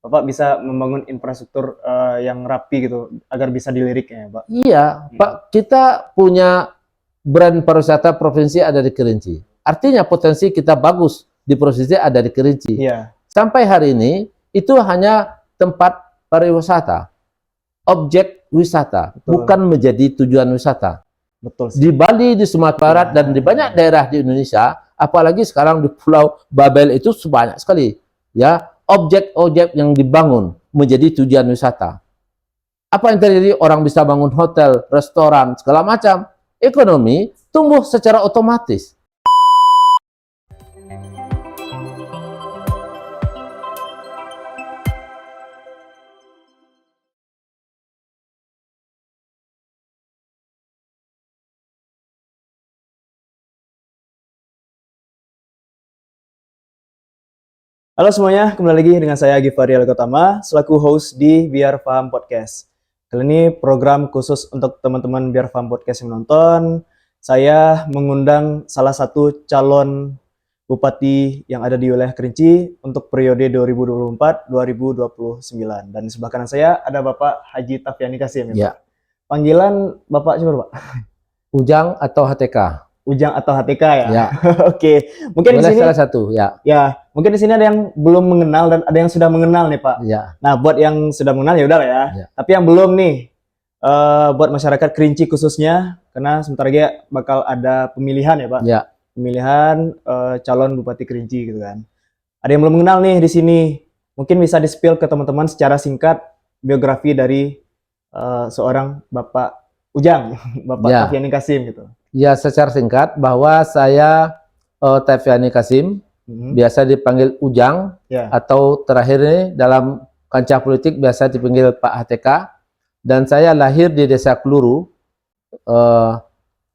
Bapak bisa membangun infrastruktur yang rapi gitu agar bisa dilirik ya, Pak. Iya, Pak, kita punya brand pariwisata provinsi ada di Kerinci. Artinya potensi kita bagus di provinsi ada di Kerinci. Iya, Sampai hari ini itu hanya tempat pariwisata, objek wisata, betul. bukan menjadi tujuan wisata. Betul sih. Di Bali, di Sumatera Barat, dan di banyak daerah di Indonesia, apalagi sekarang di Pulau Babel itu sebanyak sekali, ya, objek-objek yang dibangun menjadi tujuan wisata. Apa yang terjadi? Orang bisa bangun hotel, restoran, segala macam. Ekonomi tumbuh secara otomatis. Halo semuanya, kembali lagi dengan saya Givari Alkotama, selaku host di Biar Paham Podcast. Kali ini program khusus untuk teman-teman Biar Paham Podcast yang menonton. Saya mengundang salah satu calon bupati yang ada di wilayah Kerinci untuk periode 2024-2029. Dan di sebelah kanan saya ada Bapak Haji Tafiani Kasim. Ya. Panggilan Bapak siapa, Pak? Ujang atau HTK? Ujang atau HTK ya? Ya. Oke, mungkin di Boleh sini salah satu, ya. ya, mungkin di sini ada yang belum mengenal dan ada yang sudah mengenal nih, Pak. Ya. Nah, buat yang sudah mengenal ya udah lah ya. Ya. Tapi yang belum nih, buat masyarakat Kerinci khususnya, karena sebentar lagi bakal ada pemilihan ya, Pak. Ya. Pemilihan calon Bupati Kerinci gitu kan. Ada yang belum mengenal nih di sini. Mungkin bisa di-spill ke teman-teman secara singkat biografi dari seorang Bapak Ujang, Bapak Ya. Tafiani Kasim gitu. Ya, secara singkat bahwa saya Tafiani Kasim, biasa dipanggil Ujang, Ya. atau terakhir ini dalam kancah politik biasa dipanggil Pak HTK, dan saya lahir di Desa Keluru,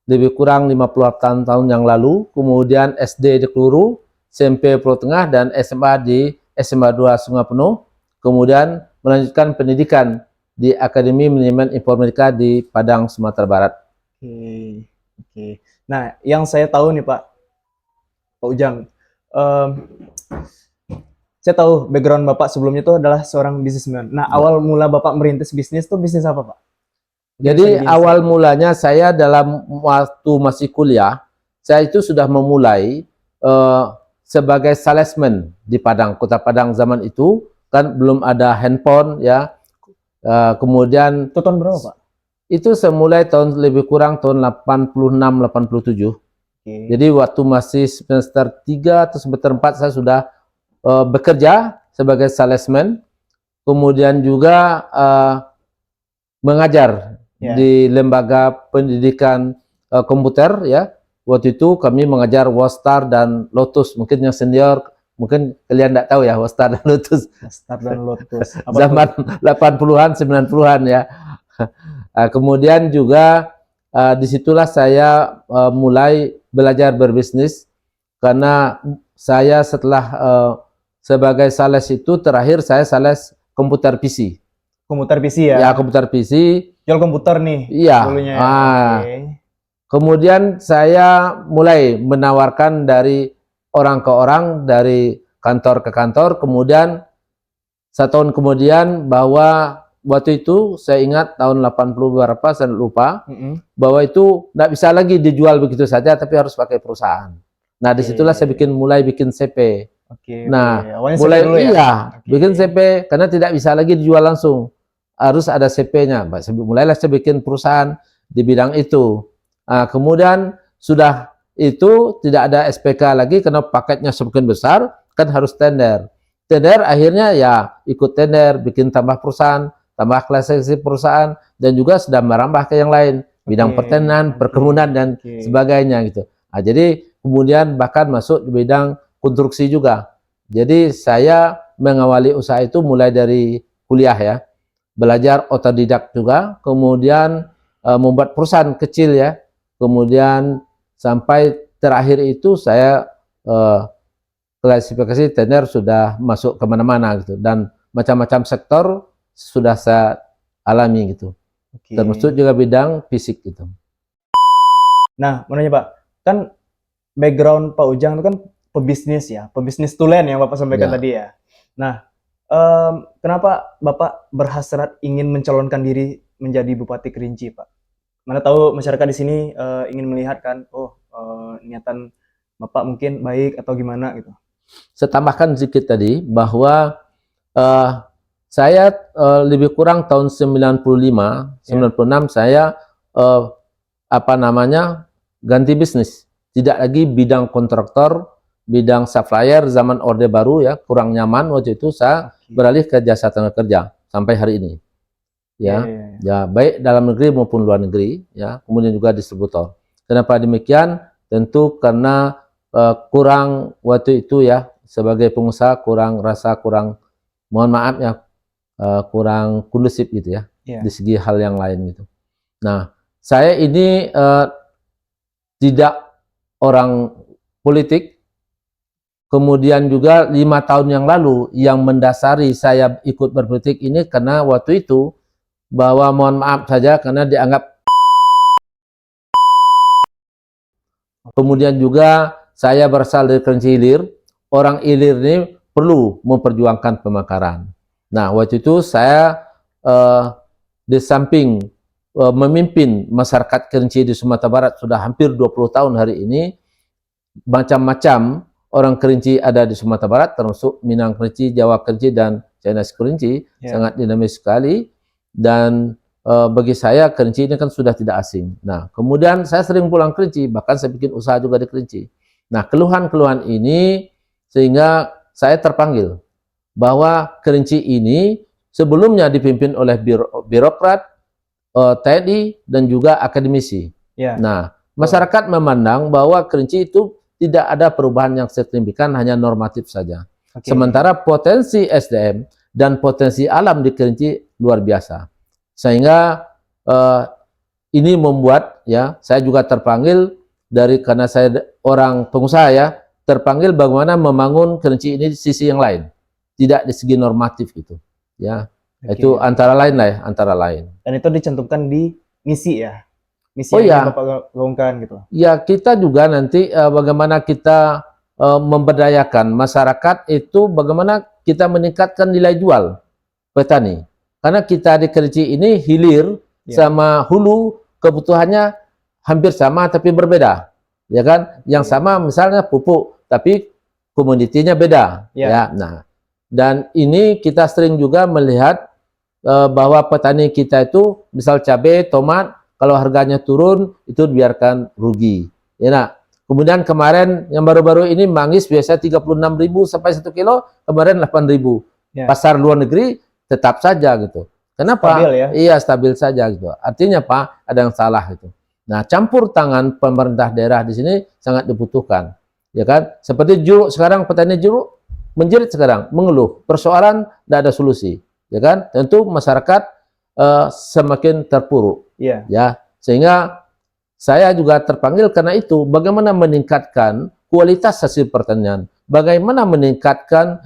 lebih kurang 50 tahun yang lalu, kemudian SD di Keluru, SMP Pulau Tengah, dan SMA di SMA 2 Sungai Penuh, kemudian melanjutkan pendidikan di Akademi Manajemen Informatika di Padang, Sumatera Barat. Oke. Nah, yang saya tahu nih Pak Ujang, saya tahu background Bapak sebelumnya itu adalah seorang bisnismen. Nah, awal mula Bapak merintis bisnis itu bisnis apa, Pak? Jadi awal mulanya saya dalam waktu masih kuliah, saya itu sudah memulai sebagai salesman di Padang, Kota Padang zaman itu, kan belum ada handphone ya. Kemudian itu tahun berapa, Pak? Itu semulai tahun lebih kurang tahun 86-87. Jadi waktu masih semester 3 atau semester 4 saya sudah bekerja sebagai salesman. Kemudian juga mengajar di lembaga pendidikan komputer ya. Waktu itu kami mengajar Wostar dan Lotus. Mungkin yang senior mungkin kalian tidak tahu ya Wostar dan Lotus. Wostar dan Lotus. Zaman 80-an 90-an ya. Kemudian juga disitulah saya mulai belajar berbisnis, karena saya setelah sebagai sales itu terakhir saya sales komputer PC. Komputer PC ya? Ya, komputer PC. Jual komputer nih? Iya. Dulunya. Kemudian saya mulai menawarkan dari orang ke orang, dari kantor ke kantor. Kemudian 1 tahun kemudian bahwa waktu itu saya ingat tahun 80 berapa saya lupa, bahwa itu tidak bisa lagi dijual begitu saja tapi harus pakai perusahaan. Nah, disitulah saya mulai bikin CP. Nah, mulai bikin CP karena tidak bisa lagi dijual langsung, harus ada CP-nya. Mulailah saya bikin perusahaan di bidang itu. Nah, kemudian sudah itu tidak ada SPK lagi karena paketnya semakin besar, kan harus tender. Tender akhirnya ya ikut tender, bikin tambah perusahaan, tambah klasifikasi perusahaan, dan juga sudah merambah ke yang lain, bidang pertanian, perkebunan, dan sebagainya gitu. Nah, jadi kemudian bahkan masuk di bidang konstruksi juga. Jadi saya mengawali usaha itu mulai dari kuliah ya, belajar otodidak juga, kemudian membuat perusahaan kecil ya, kemudian sampai terakhir itu saya klasifikasi tender sudah masuk kemana-mana gitu, dan macam-macam sektor sudah saya alami gitu, termasuk juga bidang fisik gitu. Nah, mau nanya Pak, kan background Pak Ujang itu kan pebisnis ya, pebisnis tulen yang Bapak sampaikan tadi ya. Nah, Kenapa Bapak berhasrat ingin mencalonkan diri menjadi Bupati Kerinci, Pak? Mana tahu masyarakat di sini ingin melihat kan, niatan Bapak mungkin baik atau gimana gitu. Saya tambahkan sedikit tadi bahwa eh, saya lebih kurang tahun 95, 96 saya eh, apa namanya ganti bisnis. Tidak lagi bidang kontraktor, bidang supplier zaman Orde Baru ya, kurang nyaman waktu itu saya beralih ke jasa tenaga kerja sampai hari ini. Ya, ya baik dalam negeri maupun luar negeri ya, kemudian juga distributor. Kenapa demikian? Tentu karena kurang waktu itu ya sebagai pengusaha kurang mohon maaf ya kurang kondusif gitu ya di segi hal yang lain gitu. Nah, saya ini tidak orang politik, kemudian juga 5 tahun yang lalu yang mendasari saya ikut berpolitik ini karena waktu itu bahwa mohon maaf saja karena dianggap, kemudian juga saya berasal dari Kerinci Ilir, orang Ilir ini perlu memperjuangkan pemekaran. Nah, waktu itu saya di samping memimpin masyarakat Kerinci di Sumatera Barat sudah hampir 20 tahun hari ini, macam-macam orang Kerinci ada di Sumatera Barat, termasuk Minang Kerinci, Jawa Kerinci, dan Chinese Kerinci, sangat dinamis sekali. Dan bagi saya Kerinci ini kan sudah tidak asing. Nah, kemudian saya sering pulang Kerinci, bahkan saya bikin usaha juga di Kerinci. Nah, keluhan-keluhan ini sehingga saya terpanggil bahwa Kerinci ini sebelumnya dipimpin oleh birokrat, TNI, dan juga akademisi. Nah, masyarakat memandang bahwa Kerinci itu tidak ada perubahan yang signifikan, hanya normatif saja. Sementara potensi SDM dan potensi alam di Kerinci luar biasa. Sehingga ini membuat ya saya juga terpanggil karena saya orang pengusaha ya, terpanggil bagaimana membangun Kerinci ini di sisi yang lain, tidak di segi normatif gitu. Ya. Itu antara lain lah ya, antara lain. Dan itu dicantumkan di misi ya? Misi yang Bapak gaungkan gitu. Ya, kita juga nanti bagaimana kita memberdayakan masyarakat itu, bagaimana kita meningkatkan nilai jual petani. Karena kita di Kerinci ini hilir sama hulu kebutuhannya hampir sama tapi berbeda. Ya kan? Yang sama misalnya pupuk, tapi komoditinya beda. Ya. Nah, dan ini kita sering juga melihat bahwa petani kita itu misal cabai, tomat, kalau harganya turun itu biarkan rugi. Ya, nah. Kemudian kemarin yang baru-baru ini manggis biasa 36.000 sampai 1 kilo, kemarin 8.000. Pasar luar negeri tetap saja gitu. Kenapa? Stabil ya? Iya, stabil saja gitu. Artinya Pak, ada yang salah gitu. Nah, campur tangan pemerintah daerah di sini sangat dibutuhkan. Ya kan? Seperti jeruk sekarang, petani jeruk menjerit sekarang, mengeluh, persoalan tidak ada solusi. Ya kan? Tentu masyarakat semakin terpuruk. Ya, sehingga saya juga terpanggil karena itu, bagaimana meningkatkan kualitas hasil pertanian, bagaimana meningkatkan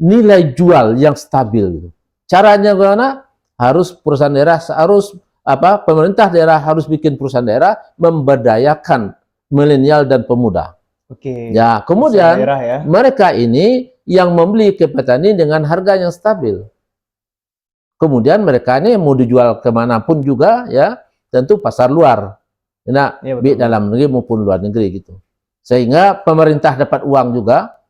nilai jual yang stabil. Caranya bagaimana? Harus perusahaan daerah, pemerintah daerah harus bikin perusahaan daerah memberdayakan milenial dan pemuda. Ya, kemudian mereka ini yang membeli ke petani dengan harga yang stabil. Kemudian mereka ini mau dijual kemanapun juga, ya tentu pasar luar. Nah, baik dalam negeri maupun luar negeri gitu. Sehingga pemerintah dapat uang juga,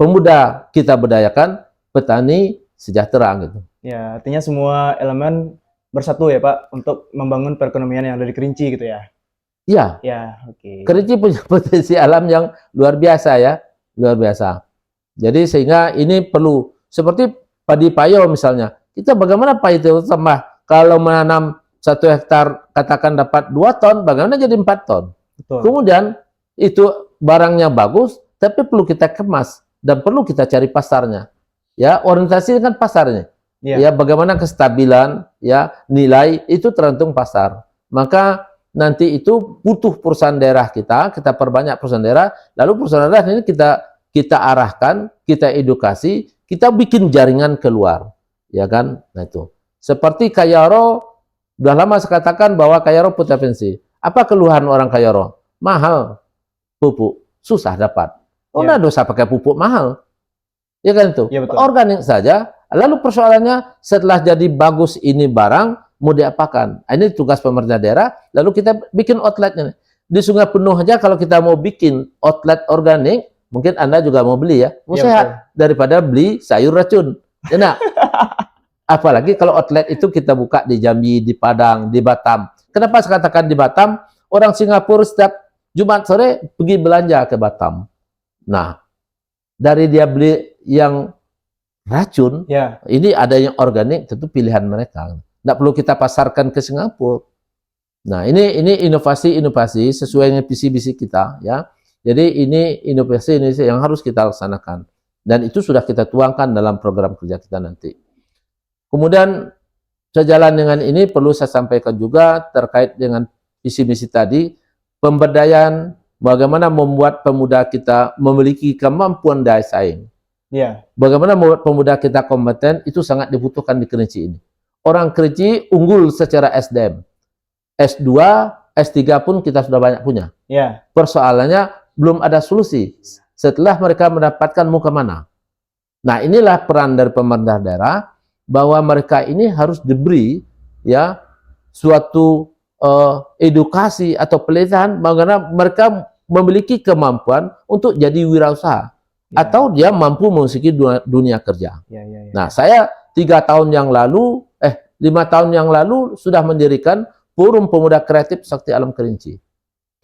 pemuda kita berdayakan, petani sejahtera gitu. Ya, artinya semua elemen bersatu ya Pak untuk membangun perekonomian yang ada di Kerinci gitu ya. Iya. Ya, Kerinci punya potensi alam yang luar biasa ya, luar biasa. Jadi sehingga ini perlu seperti padi payo misalnya. Kita bagaimana padi itu tambah kalau menanam 1 hektar katakan dapat 2 ton, bagaimana jadi 4 ton. Kemudian itu barangnya bagus, tapi perlu kita kemas dan perlu kita cari pasarnya. Ya, orientasi kan pasarnya. Ya, bagaimana kestabilan, ya nilai itu tergantung pasar. Maka nanti itu butuh perusahaan daerah kita perbanyak perusahaan daerah, lalu perusahaan daerah ini kita arahkan, kita edukasi, kita bikin jaringan keluar, ya kan? Nah itu seperti Kayaro. Sudah lama saya katakan bahwa Kayaro potensi. Apa keluhan orang Kayaro? Mahal pupuk, susah dapat. Oh, nah dosa pakai pupuk mahal. Ya kan itu? Iya, betul. Organik saja. Lalu persoalannya setelah jadi bagus ini barang, mau diapakan? Ini tugas pemerintah daerah, lalu kita bikin outletnya. Di Sungai Penuh aja kalau kita mau bikin outlet organik, mungkin Anda juga mau beli ya. Mau Iya, sehat betul. daripada beli sayur racun. Enak. Apalagi kalau outlet itu kita buka di Jambi, di Padang, di Batam. Kenapa saya katakan di Batam? Orang Singapura setiap Jumat sore pergi belanja ke Batam. Nah, dari dia beli yang racun, Ya, ini ada yang organik, tentu pilihan mereka. Tidak perlu kita pasarkan ke Singapura. Nah, ini inovasi-inovasi sesuai dengan visi-visi kita, ya. Jadi ini inovasi yang harus kita laksanakan. Dan itu sudah kita tuangkan dalam program kerja kita nanti. Kemudian sejalan dengan ini perlu saya sampaikan juga terkait dengan visi-misi tadi, pemberdayaan bagaimana membuat pemuda kita memiliki kemampuan daya saing. ya, Bagaimana membuat pemuda kita kompeten itu sangat dibutuhkan di Kerinci ini. Orang Kerinci unggul secara SDM. S2, S3 pun kita sudah banyak punya. ya, Persoalannya belum ada solusi setelah mereka mendapatkan mau kemana. Nah, inilah peran dari pemerintah daerah bahwa mereka ini harus diberi ya suatu edukasi atau pelatihan bagaimana mereka memiliki kemampuan untuk jadi wirausaha ya, atau dia mampu memasuki dunia kerja. ya, ya, ya. Nah, saya 5 tahun yang lalu sudah mendirikan Forum Pemuda Kreatif Sakti Alam Kerinci.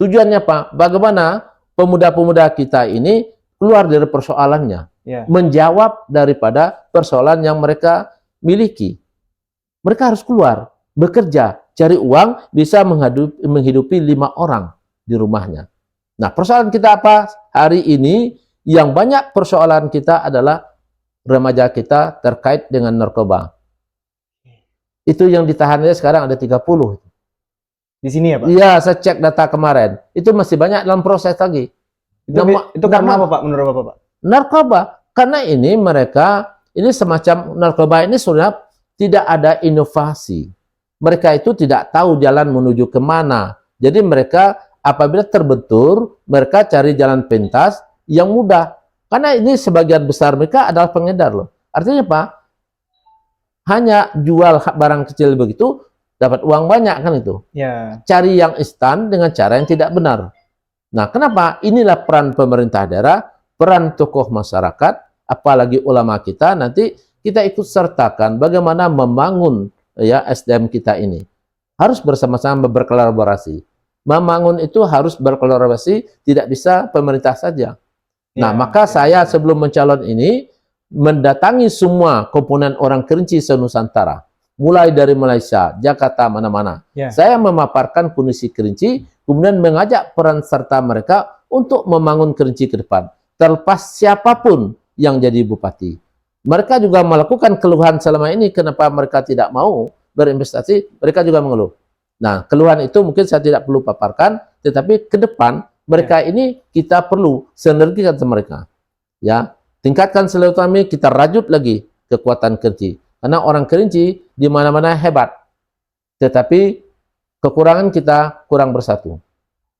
Tujuannya apa? Bagaimana pemuda-pemuda kita ini keluar dari persoalannya, Ya, menjawab daripada persoalan yang mereka miliki. Mereka harus keluar, bekerja, cari uang, bisa menghidupi 5 orang di rumahnya. Nah, persoalan kita apa? Hari ini yang banyak persoalan kita adalah remaja kita terkait dengan narkoba. Itu yang ditahannya sekarang ada 30. di sini ya, Pak? Iya, saya cek data kemarin. Itu masih banyak dalam proses lagi. Itu karena apa, Pak, menurut Bapak, Pak? Narkoba. Karena ini mereka, ini semacam narkoba ini sudah tidak ada inovasi. Mereka itu tidak tahu jalan menuju kemana. Jadi mereka apabila terbentur, mereka cari jalan pintas yang mudah. Karena ini sebagian besar mereka adalah pengedar loh. Artinya apa? Hanya jual barang kecil begitu, dapat uang banyak kan itu. Ya, Cari yang instan dengan cara yang tidak benar. Nah, kenapa? Inilah peran pemerintah daerah, peran tokoh masyarakat, apalagi ulama kita, nanti kita ikut sertakan bagaimana membangun ya SDM kita ini. Harus bersama-sama berkolaborasi. Membangun itu harus berkolaborasi, tidak bisa pemerintah saja. Nah, ya, maka ya, saya ya. sebelum mencalon ini mendatangi semua komponen orang Kerinci se-Nusantara. Mulai dari Malaysia, Jakarta, mana-mana. Ya. Saya memaparkan kondisi Kerinci, kemudian mengajak peran serta mereka untuk membangun Kerinci ke depan. Terlepas siapapun yang jadi bupati. Mereka juga melakukan keluhan selama ini, kenapa mereka tidak mau berinvestasi, mereka juga mengeluh. Nah, keluhan itu mungkin saya tidak perlu paparkan, tetapi ke depan mereka ini kita perlu sinergikan sama mereka. Ya, tingkatkan silaturahmi, kita rajut lagi kekuatan Kerinci. Karena orang Kerinci di mana-mana hebat. Tetapi kekurangan kita kurang bersatu.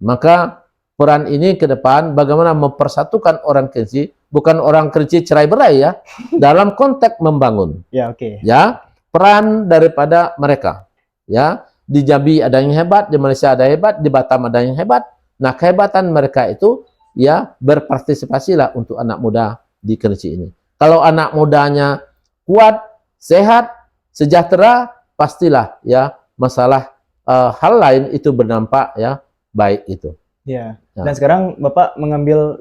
Maka peran ini ke depan bagaimana mempersatukan orang Kerinci, bukan orang Kerinci cerai-berai ya, dalam konteks membangun. Ya, oke. Ya, peran daripada mereka. Ya, di Jambi ada yang hebat, di Malaysia ada yang hebat, di Batam ada yang hebat. Nah, kehebatan mereka itu ya berpartisipasilah untuk anak muda di Kerinci ini. Kalau anak mudanya kuat, sehat, sejahtera, pastilah ya masalah hal lain itu berdampak ya baik itu. Ya. Ya. Dan sekarang Bapak mengambil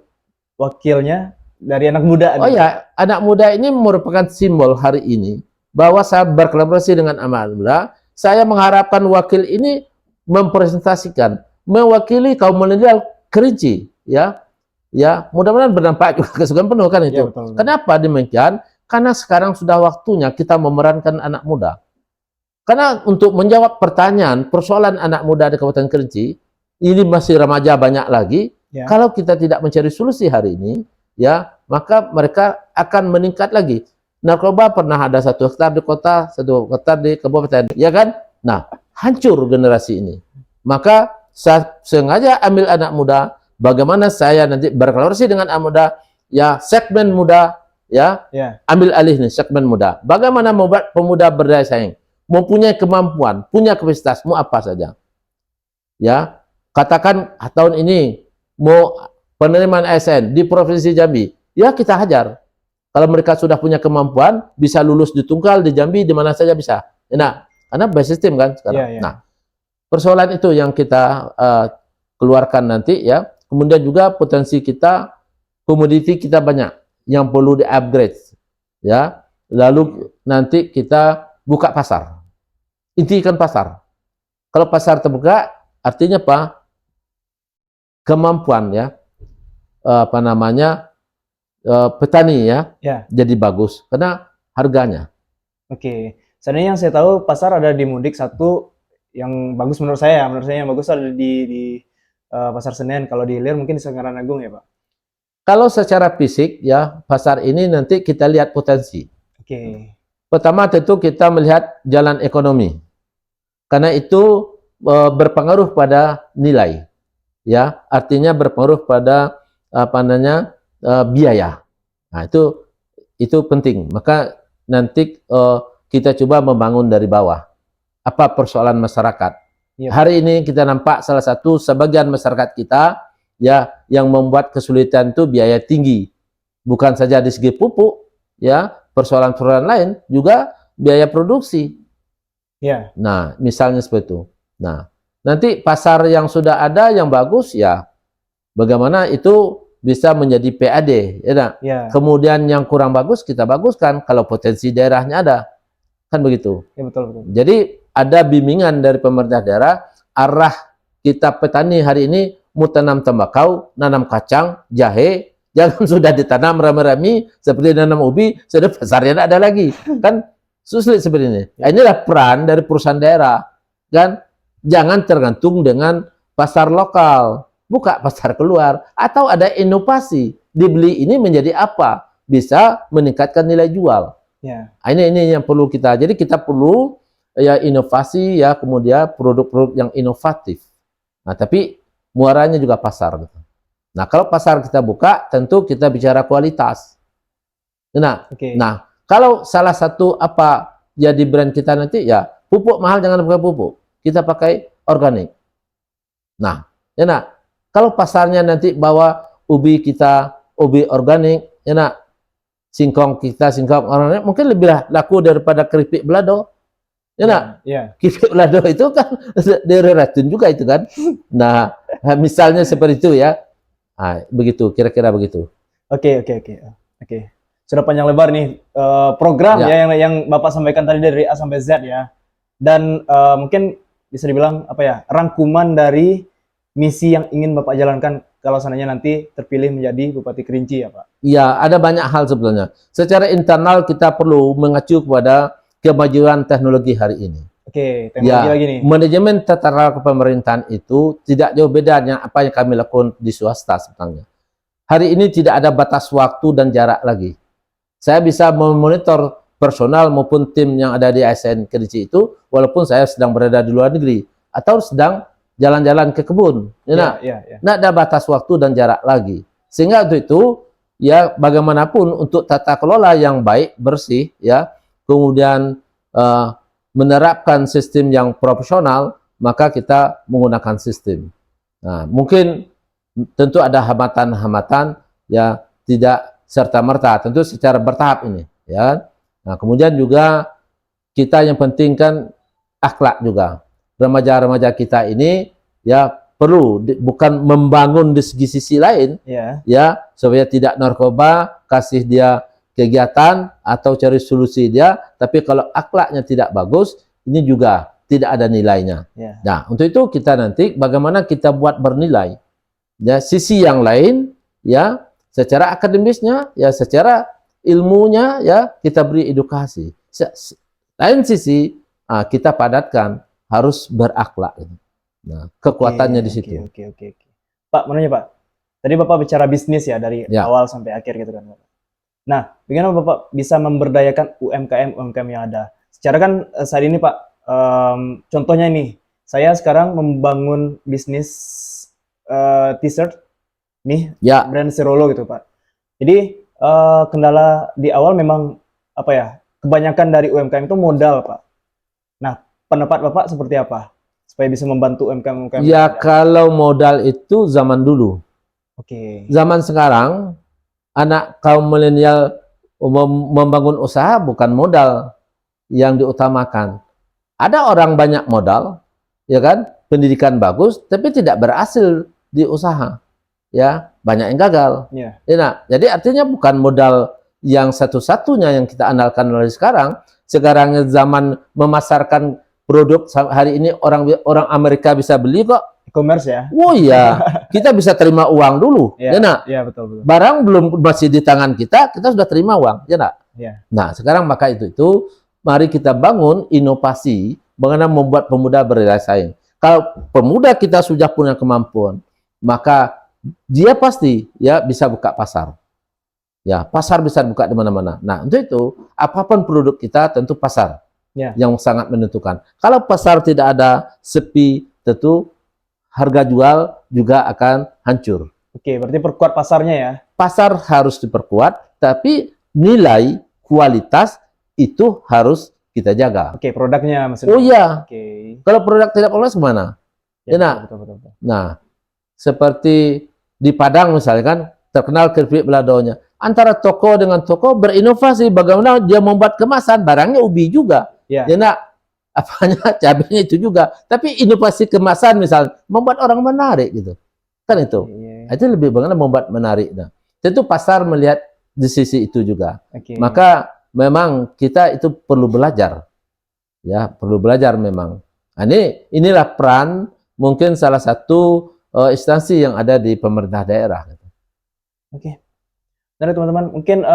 wakilnya dari anak muda. Oh ya, anak muda ini merupakan simbol hari ini bahwa saya berkolaborasi dengan anak muda. Saya mengharapkan wakil ini mempresentasikan, mewakili kaum milenial Kerinci, ya, ya, mudah-mudahan berdampak juga ke Sungai Penuh kan itu. Ya, betul, betul. Kenapa demikian? Karena sekarang sudah waktunya kita memerankan anak muda. Karena untuk menjawab pertanyaan persoalan anak muda di Kabupaten Kerinci, ini masih remaja banyak lagi. Ya. Kalau kita tidak mencari solusi hari ini, ya, maka mereka akan meningkat lagi. Narkoba pernah ada 1 hektar di kota, 1 hektar di kabupaten, ya kan? Nah, hancur generasi ini. Maka saya sengaja ambil anak muda, bagaimana saya nanti berkolaborasi dengan anak muda, ya segmen muda, ya, Ya. ambil alih nih segmen muda. Bagaimana membuat pemuda berdaya saing, mempunyai kemampuan, punya kapasitas, mau apa saja. Ya, katakan tahun ini mau penerimaan ASN di Provinsi Jambi, ya kita hajar. Kalau mereka sudah punya kemampuan, bisa lulus di Tunggal, di Jambi, di mana saja bisa. Nah, karena by system kan sekarang. Ya, ya. Nah, persoalan itu yang kita keluarkan nanti ya. Kemudian juga potensi kita, komoditi kita banyak yang perlu di-upgrade ya. Lalu nanti kita buka pasar. Intikan pasar. Kalau pasar terbuka artinya apa? Kemampuan ya. Apa namanya? Petani ya. Ya. Jadi bagus karena harganya. Oke. Sebenarnya yang saya tahu pasar ada di Mudik satu yang bagus menurut saya yang bagus ada di Pasar Senen. Kalau di Ilir mungkin di Senggaran Agung ya Pak. Kalau secara fisik ya pasar ini nanti kita lihat potensi. Oke. Pertama tentu kita melihat jalan ekonomi. Karena itu berpengaruh pada nilai. Ya, artinya berpengaruh pada apa namanya? Biaya. Nah, itu penting. Maka nanti kita coba membangun dari bawah. Apa persoalan masyarakat? Iya. Hari ini kita nampak salah satu sebagian masyarakat kita ya yang membuat kesulitan itu biaya tinggi. Bukan saja di segi pupuk, ya, persoalan-persoalan lain juga biaya produksi. Ya. Nah, misalnya seperti itu. Nah, nanti pasar yang sudah ada yang bagus ya bagaimana itu bisa menjadi PAD, ya nak? Ya. Kemudian yang kurang bagus kita baguskan kalau potensi daerahnya ada. Kan begitu. Ya, betul. Jadi ada bimbingan dari pemerintah daerah arah kita petani hari ini mau tanam tembakau, nanam kacang, jahe, jangan sudah ditanam rame-rame seperti nanam ubi, sudah pasarnya tidak ada lagi. Kan sulit seperti ini. Nah, inilah peran dari perusahaan daerah. Kan jangan tergantung dengan pasar lokal. Buka pasar keluar atau ada inovasi dibeli ini menjadi apa bisa meningkatkan nilai jual. Ya. Ini yang perlu kita. Jadi kita perlu ya inovasi ya kemudian produk-produk yang inovatif. Nah tapi muaranya juga pasar. Nah kalau pasar kita buka tentu kita bicara kualitas. Nah, nah kalau salah satu apa jadi brand kita nanti ya pupuk mahal jangan pakai pupuk. Kita pakai organik. Nah, ya nak. Kalau pasarnya nanti bawa ubi kita, ubi organik, ya nak, singkong kita, singkong organik, mungkin lebih laku daripada keripik belado. Ya nak, keripik belado itu kan dari racun juga itu kan. Nah, misalnya seperti itu ya. Nah, begitu, kira-kira begitu. Oke. Sudah panjang lebar nih program ya yang Bapak sampaikan tadi dari A sampai Z ya. Dan mungkin bisa dibilang apa ya, rangkuman dari misi yang ingin Bapak jalankan kalau seandainya nanti terpilih menjadi Bupati Kerinci ya Pak? Iya, ada banyak hal sebenarnya. Secara internal kita perlu mengacu kepada kemajuan teknologi hari ini. Oke, teknologi lagi nih. Manajemen tata kelola kepemerintahan itu tidak jauh beda dengan apa yang kami lakukan di swasta sebenarnya. Hari ini tidak ada batas waktu dan jarak lagi. Saya bisa memonitor personal maupun tim yang ada di ASN Kerinci itu walaupun saya sedang berada di luar negeri atau sedang jalan-jalan ke kebun, Nggak ada batas waktu dan jarak lagi. Sehingga untuk itu, ya bagaimanapun untuk tata kelola yang baik, bersih, ya, kemudian menerapkan sistem yang profesional, maka kita menggunakan sistem. Nah, mungkin tentu ada hambatan-hambatan, ya tidak serta merta, tentu secara bertahap ini, ya. Nah, kemudian juga kita yang penting kan akhlak juga. Remaja-remaja kita ini ya perlu bukan membangun di sisi lain ya supaya tidak narkoba, kasih dia kegiatan atau cari solusi dia, tapi kalau akhlaknya tidak bagus ini juga tidak ada nilainya. Nah, untuk itu kita nanti bagaimana kita buat bernilai ya sisi yang lain ya secara akademisnya ya secara ilmunya ya kita beri edukasi. Lain sisi kita padatkan harus berakhlak. Nah, kekuatannya di situ. Oke. Pak, menurutnya Pak, tadi Bapak bicara bisnis ya dari awal sampai akhir gitu kan Bapak. Nah, bagaimana Bapak bisa memberdayakan UMKM yang ada? Secara kan saat ini Pak, contohnya ini, saya sekarang membangun bisnis t-shirt nih, brand Sirolo gitu Pak. Jadi kendala di awal memang apa ya? Kebanyakan dari UMKM itu modal, Pak. Nah, pendapat Bapak seperti apa supaya bisa membantu UMKM-UMKM yang Ya ada? kalau modal itu zaman dulu. Oke. Zaman sekarang anak kaum milenial membangun usaha bukan modal yang diutamakan. Ada orang banyak modal, ya kan, pendidikan bagus, tapi tidak berhasil di usaha, ya banyak yang gagal. Iya. Ya, nah, jadi artinya bukan modal yang satu-satunya yang kita andalkan dari sekarang. Sekarang zaman memasarkan produk hari ini orang Amerika bisa beli kok. E-commerce ya. Oh iya, kita bisa terima uang dulu, Iya. ya nak. Iya, betul betul. Barang belum masih di tangan kita sudah terima uang, ya nak. Iya. Nah, sekarang maka itu mari kita bangun inovasi bagaimana membuat pemuda berdaya saing. Kalau pemuda kita sudah punya kemampuan, maka dia pasti ya bisa buka pasar. Ya, pasar bisa buka di mana-mana. Nah, untuk itu apapun produk kita tentu pasar Ya. yang sangat menentukan. Kalau pasar tidak ada, sepi, tentu harga jual juga akan hancur. Oke, berarti perkuat pasarnya ya. Pasar harus diperkuat, tapi nilai kualitas itu harus kita jaga. Oke, produknya maksudnya. Oh iya, Oke. kalau produk tidak kualitas gimana? Ya, nak. betul, betul, betul. Nah, seperti di Padang misalnya kan, terkenal keripik beladonya. Antara toko dengan toko berinovasi, bagaimana dia membuat kemasan, barangnya ubi juga. Ya. Ya nak, apanya cabenya itu juga. Tapi inovasi kemasan misalnya, membuat orang menarik gitu. Kan itu. Iya. Itu lebih bagaimana membuat menarik. Nah, tentu pasar melihat di sisi itu juga. Oke. Maka memang kita itu perlu belajar, ya perlu belajar memang. Nah, inilah peran mungkin salah satu instansi yang ada di pemerintah daerah. Oke. Nah, teman-teman, mungkin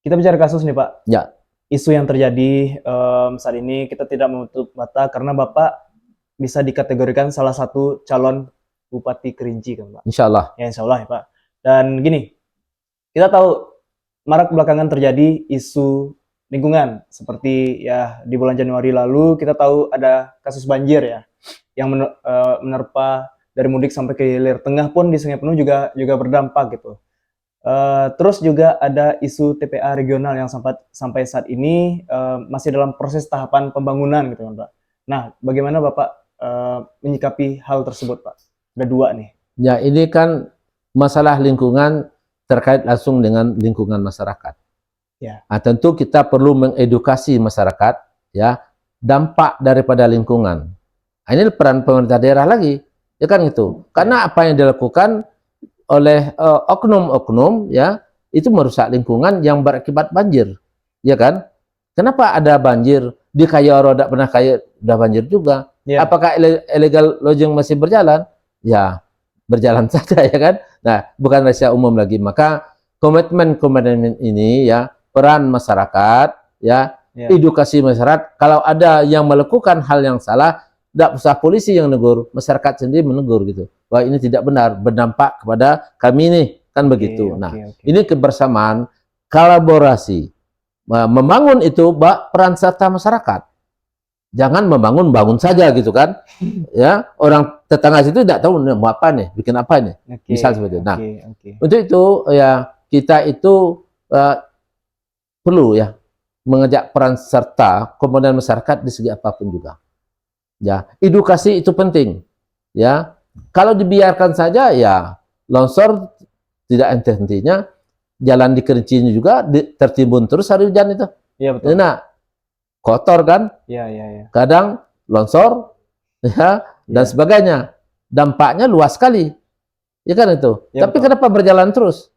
kita bicara kasus nih, Pak. Ya. Isu yang terjadi saat ini kita tidak menutup mata karena Bapak bisa dikategorikan salah satu calon Bupati Kerinci kan, Pak. Insya Allah. Ya, insya Allah ya, Pak. Dan gini, kita tahu marak belakangan terjadi isu lingkungan seperti ya di bulan Januari lalu kita tahu ada kasus banjir ya yang menerpa dari Mudik sampai ke Hilir Tengah pun di Sungai Penuh juga berdampak gitu. Terus juga ada isu TPA regional yang sampai saat ini masih dalam proses tahapan pembangunan gitu kan, Pak. Nah, bagaimana Bapak menyikapi hal tersebut, Pak? Ada dua nih. Ya, ini kan masalah lingkungan terkait langsung dengan lingkungan masyarakat. Ya. Nah, tentu kita perlu mengedukasi masyarakat ya dampak daripada lingkungan. Nah, ini peran pemerintah daerah lagi, ya kan itu. Karena apa yang dilakukan oleh oknum-oknum ya itu merusak lingkungan yang berakibat banjir, ya kan? Kenapa ada banjir di Kayoro tidak pernah udah banjir juga? Ya. Apakah illegal logging masih berjalan? Ya berjalan saja ya kan. Nah bukan rahasia umum lagi. Maka komitmen ini ya peran masyarakat ya edukasi masyarakat. Kalau ada yang melakukan hal yang salah, tidak usah polisi yang negur, masyarakat sendiri menegur gitu. Bahwa ini tidak benar, berdampak kepada kami nih, kan begitu. Nah, ini kebersamaan, kolaborasi, membangun itu peran serta masyarakat. Jangan bangun saja gitu kan. Ya, orang tetangga situ tidak tahu mau apa nih, bikin apa nih. Misal seperti itu. Nah, untuk itu ya kita itu perlu ya mengajak peran serta komunitas masyarakat di segi apapun juga. Ya, edukasi itu penting. Ya, kalau dibiarkan saja ya longsor tidak henti-hentinya, jalan di Kerinci juga tertimbun terus hari hujan itu. Iya betul. Nah, kotor kan? Iya. Kadang longsor ya dan sebagainya. Dampaknya luas sekali. Ya kan itu. Ya, tapi betul. kenapa berjalan terus?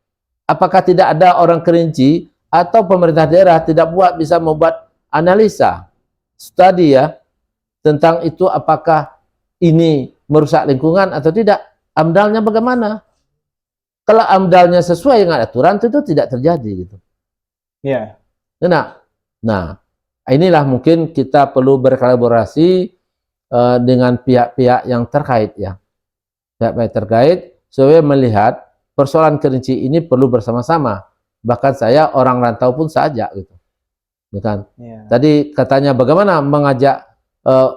Apakah tidak ada orang Kerinci atau pemerintah daerah tidak bisa membuat analisa studi ya tentang itu apakah ini merusak lingkungan atau tidak? AMDAL-nya bagaimana? Kalau AMDAL-nya sesuai dengan aturan itu tidak terjadi gitu. Iya. Nah, inilah mungkin kita perlu berkolaborasi dengan pihak-pihak yang terkait ya. Pihak-pihak terkait supaya melihat persoalan Kerinci ini perlu bersama-sama. Bahkan saya orang rantau pun saja gitu. Ya kan? Ya. Tadi katanya bagaimana mengajak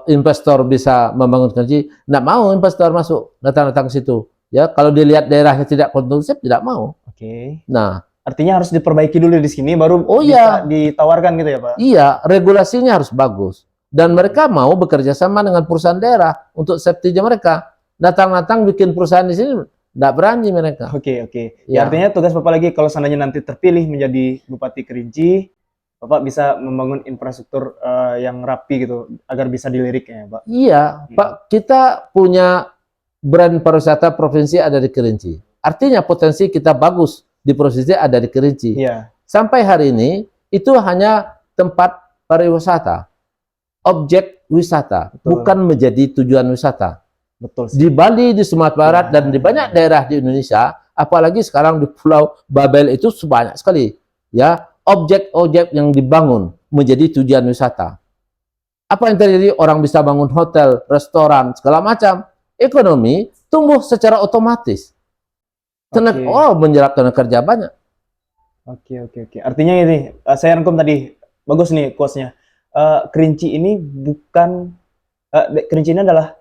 investor bisa membangun Kerinci, nggak mau investor masuk datang ke situ Ya, kalau dilihat daerahnya tidak kondusif, tidak mau. Oke. Nah, Artinya harus diperbaiki dulu di sini baru oh bisa iya, ditawarkan gitu ya, Pak? iya, regulasinya harus bagus. Dan mereka mau bekerja sama dengan perusahaan daerah untuk safety-nya mereka. Datang-datang bikin perusahaan di sini, tidak berani mereka. Oke, oke. Ya, Ya, artinya tugas Bapak lagi kalau seandainya nanti terpilih menjadi Bupati Kerinci, Bapak bisa membangun infrastruktur yang rapi gitu agar bisa dilirik ya, Pak. iya, Pak, kita punya brand pariwisata provinsi ada di Kerinci. Artinya potensi kita bagus di provinsi ada di Kerinci. Iya, Sampai hari ini itu hanya tempat pariwisata, objek wisata, Betul. bukan menjadi tujuan wisata. betul sih. Di Bali, di Sumatera Barat, dan di banyak daerah di Indonesia, apalagi sekarang di Pulau Babel itu banyak sekali, ya, objek-objek yang dibangun menjadi tujuan wisata. Apa yang terjadi? Orang bisa bangun hotel, restoran, segala macam. Ekonomi tumbuh secara otomatis. Oke. Oh, menyerap tenaga kerja banyak. Oke. Artinya ini, saya rangkum tadi, bagus nih quotes-nya. Kerinci ini bukan, Kerinci ini adalah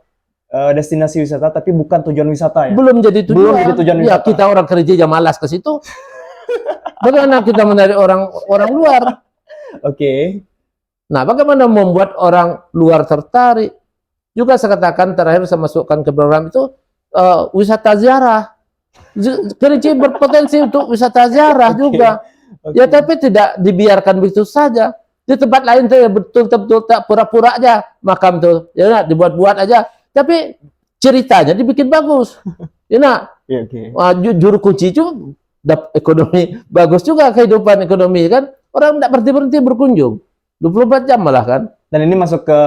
destinasi wisata, tapi bukan tujuan wisata ya? Belum jadi tujuan. Belum jadi tujuan Ya, wisata. kita orang kerja aja malas ke situ. Bagaimana kita menarik orang luar? Oke. Nah, bagaimana membuat orang luar tertarik? Juga saya katakan terakhir saya masukkan ke program itu wisata ziarah. Kerinci berpotensi untuk wisata ziarah juga. Oke. Ya, tapi tidak dibiarkan begitu saja. Di tempat lain tuh betul-betul tak pura-pura aja makam tuh. Ya, nak, dibuat-buat aja. Tapi ceritanya dibikin bagus. Ya, nak, Iya, oke. juru kunci itu ekonomi bagus juga, kehidupan ekonomi kan. Orang tidak berhenti-berhenti berkunjung. 24 jam malah kan. Dan ini masuk ke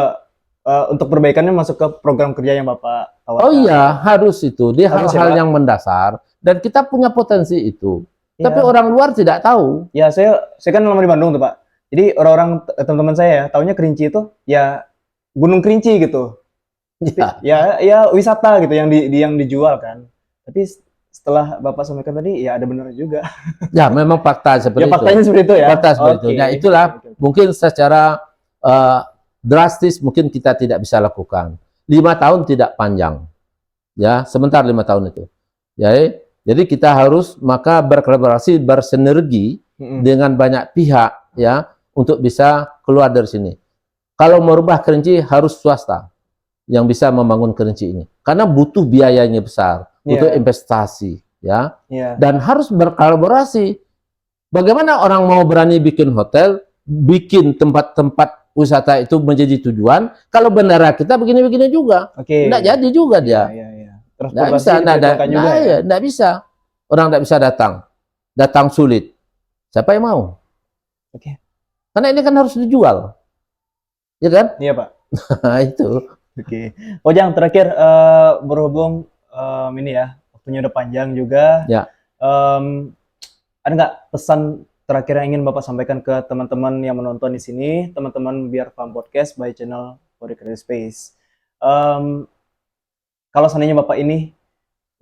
untuk perbaikannya masuk ke program kerja yang Bapak tawarkan. Oh iya, harus itu. Dia Harus ya, hal-hal Pak? yang mendasar dan kita punya potensi itu. Ya. Tapi orang luar tidak tahu. Ya, saya kan lama di Bandung tuh, Pak. Jadi orang-orang teman-teman saya ya, taunya Kerinci itu ya Gunung Kerinci gitu. Ya, Ya wisata gitu yang dijual kan. Tapi setelah Bapak sampaikan tadi ya ada benar juga. ya memang fakta seperti Ya faktanya itu. seperti itu ya. Fakta seperti itu. Oke. Nah, itulah Oke. mungkin secara drastis mungkin kita tidak bisa lakukan. 5 tahun tidak panjang. Ya, sebentar 5 tahun itu. Ya, jadi kita harus maka berkolaborasi, bersinergi dengan banyak pihak ya untuk bisa keluar dari sini. Kalau merubah Kerinci harus swasta yang bisa membangun Kerinci ini. Karena butuh biayanya besar, butuh Iya. investasi ya. Iya. Dan harus berkolaborasi. Bagaimana orang mau berani bikin hotel, bikin tempat-tempat wisata itu menjadi tujuan, kalau bandara kita begini-begini juga. Oke. Tidak jadi juga dia. Iya. Tidak Transportasi bisa, diperhitungkan juga ya. tidak bisa. Orang tidak bisa datang. Datang sulit. Siapa yang mau? Oke. Karena ini kan harus dijual. Ya kan? Iya, Pak. Nah, itu. Oke. Ojang, terakhir berhubung ini ya, waktunya udah panjang juga. Ya. Ada nggak pesan terakhir yang ingin Bapak sampaikan ke teman-teman yang menonton di sini, teman-teman Biar Paham Podcast by channel For the Creative Space. Kalau seandainya Bapak ini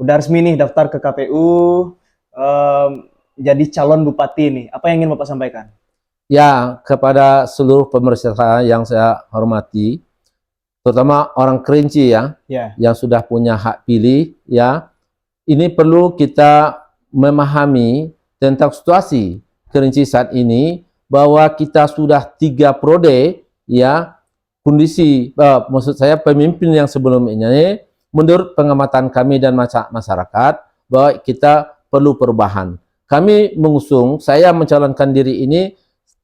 udah resmi nih daftar ke KPU, jadi calon bupati nih, apa yang ingin Bapak sampaikan? Ya, kepada seluruh pemirsa yang saya hormati, terutama orang Kerinci ya, Ya. yang sudah punya hak pilih, ya, ini perlu kita memahami tentang situasi Kerinci saat ini, bahwa kita sudah 3 periode, ya, kondisi, maksud saya pemimpin yang sebelum ini, menurut pengamatan kami dan masyarakat, bahwa kita perlu perubahan. Kami mengusung, saya mencalonkan diri ini,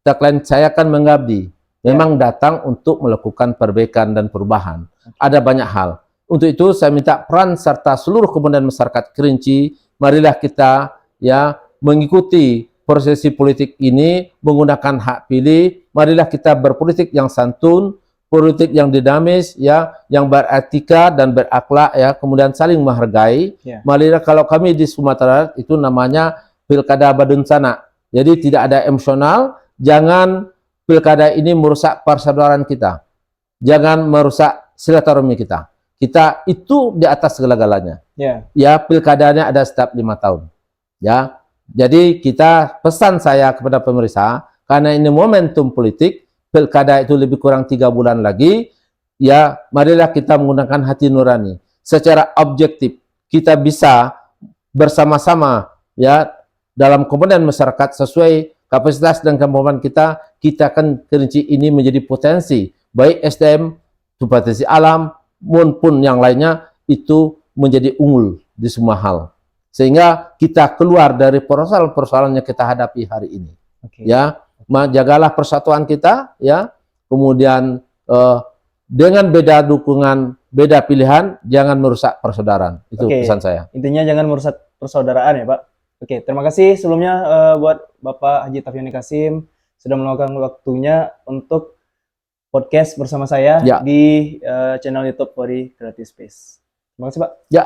tagline saya akan mengabdi. Memang datang untuk melakukan perbaikan dan perubahan. Ada banyak hal. Untuk itu saya minta peran serta seluruh komponen masyarakat Kerinci, marilah kita ya mengikuti prosesi politik ini menggunakan hak pilih. Marilah kita berpolitik yang santun, politik yang dinamis ya, yang beretika dan berakhlak ya, kemudian saling menghargai. Ya. Marilah, kalau kami di Sumatera itu namanya pilkada Badunsana. Jadi tidak ada emosional, jangan pilkada ini merusak persaudaraan kita. Jangan merusak silaturahmi kita. Kita itu di atas segala-galanya. Ya. Ya, pilkadanya ada setiap 5 tahun. Ya. Jadi kita, pesan saya kepada pemirsa, karena ini momentum politik, pilkada itu lebih kurang 3 bulan lagi, ya marilah kita menggunakan hati nurani secara objektif. kita bisa bersama-sama ya dalam komponen masyarakat sesuai kapasitas dan kemampuan kita akan Kerinci ini menjadi potensi baik SDM, potensi alam maupun yang lainnya itu menjadi unggul di semua hal. Sehingga kita keluar dari persoalan-persoalan yang kita hadapi hari ini. Ya, jagalah persatuan kita ya. Kemudian dengan beda dukungan, beda pilihan, jangan merusak persaudaraan. Itu pesan saya. Intinya jangan merusak persaudaraan ya, Pak. Oke, terima kasih sebelumnya buat Bapak Haji Tafyoni Kasim sudah meluangkan waktunya untuk podcast bersama saya di channel YouTube Polri Creative Space. Terima kasih, Pak. Ya.